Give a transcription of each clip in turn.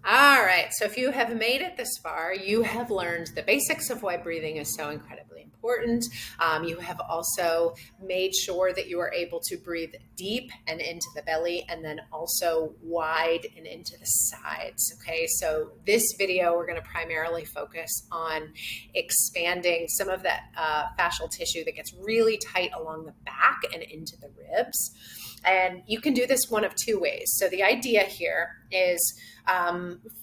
All right. So if you have made it this far, you have learned the basics of why breathing is so incredibly important. You have also made sure that you are able to breathe deep and into the belly, and then also wide and into the sides. Okay. So this video, we're going to primarily focus on expanding some of that fascial tissue that gets really tight along the back and into the ribs. And you can do this one of two ways. So the idea here is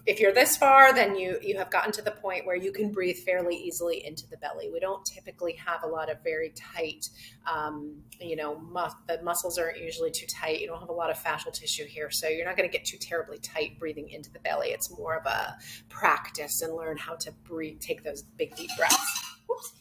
if you're this far, then you have gotten to the point where you can breathe fairly easily into the belly. We don't typically have a lot of very tight, the muscles aren't usually too tight. You don't have a lot of fascial tissue here. So you're not going to get too terribly tight breathing into the belly. It's more of a practice and learn how to breathe, take those big, deep breaths. Whoops.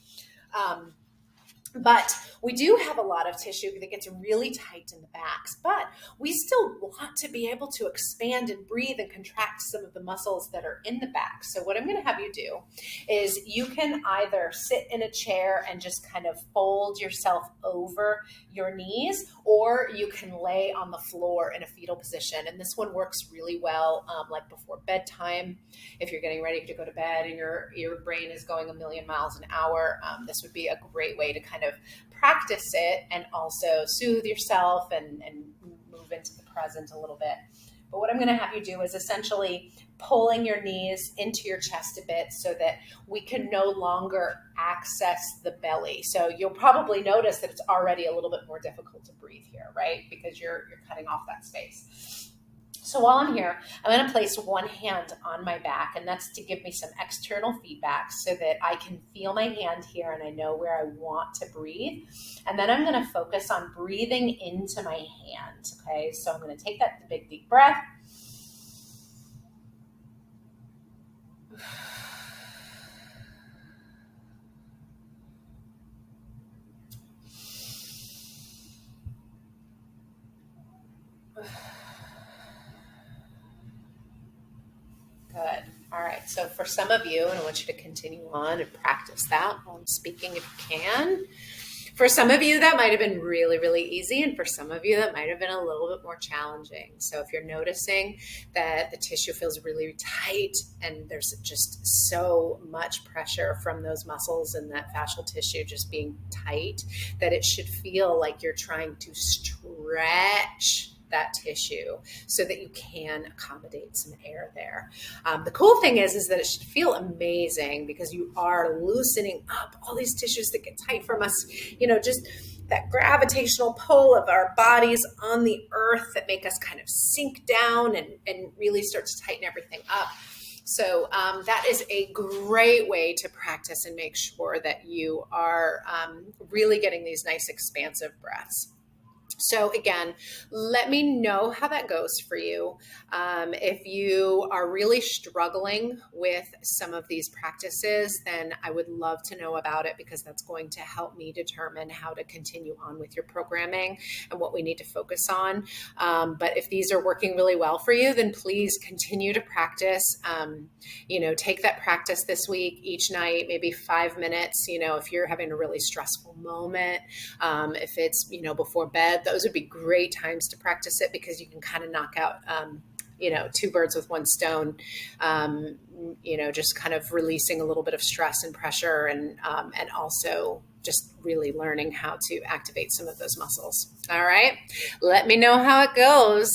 But we do have a lot of tissue that gets really tight in the backs, but we still want to be able to expand and breathe and contract some of the muscles that are in the back. So what I'm going to have you do is you can either sit in a chair and just kind of fold yourself over your knees, or you can lay on the floor in a fetal position. And this one works really well, like before bedtime. If you're getting ready to go to bed and your brain is going a million miles an hour, this would be a great way to kind of practice it and also soothe yourself and move into the present a little bit. But what I'm going to have you do is essentially pulling your knees into your chest a bit so that we can no longer access the belly. So you'll probably notice that it's already a little bit more difficult to breathe here, right? Because you're cutting off that space. So while I'm here, I'm going to place one hand on my back, and that's to give me some external feedback so that I can feel my hand here and I know where I want to breathe. And then I'm going to focus on breathing into my hand. Okay, so I'm going to take that big, deep breath. Good. All right. So for some of you, and I want you to continue on and practice that while I'm speaking if you can. For some of you, that might have been really, really easy. And for some of you, that might have been a little bit more challenging. So if you're noticing that the tissue feels really tight and there's just so much pressure from those muscles and that fascial tissue just being tight, that it should feel like you're trying to stretch that tissue so that you can accommodate some air there. The cool thing is that it should feel amazing because you are loosening up all these tissues that get tight from us, just that gravitational pull of our bodies on the earth that make us kind of sink down and really start to tighten everything up. So that is a great way to practice and make sure that you are really getting these nice expansive breaths. So again, let me know how that goes for you. If you are really struggling with some of these practices, then I would love to know about it because that's going to help me determine how to continue on with your programming and what we need to focus on. But if these are working really well for you, then please continue to practice. Take that practice this week, each night, maybe 5 minutes, if you're having a really stressful moment, if it's, before bed. Those would be great times to practice it because you can kind of knock out, two birds with one stone, just kind of releasing a little bit of stress and pressure and also just really learning how to activate some of those muscles. All right. Let me know how it goes.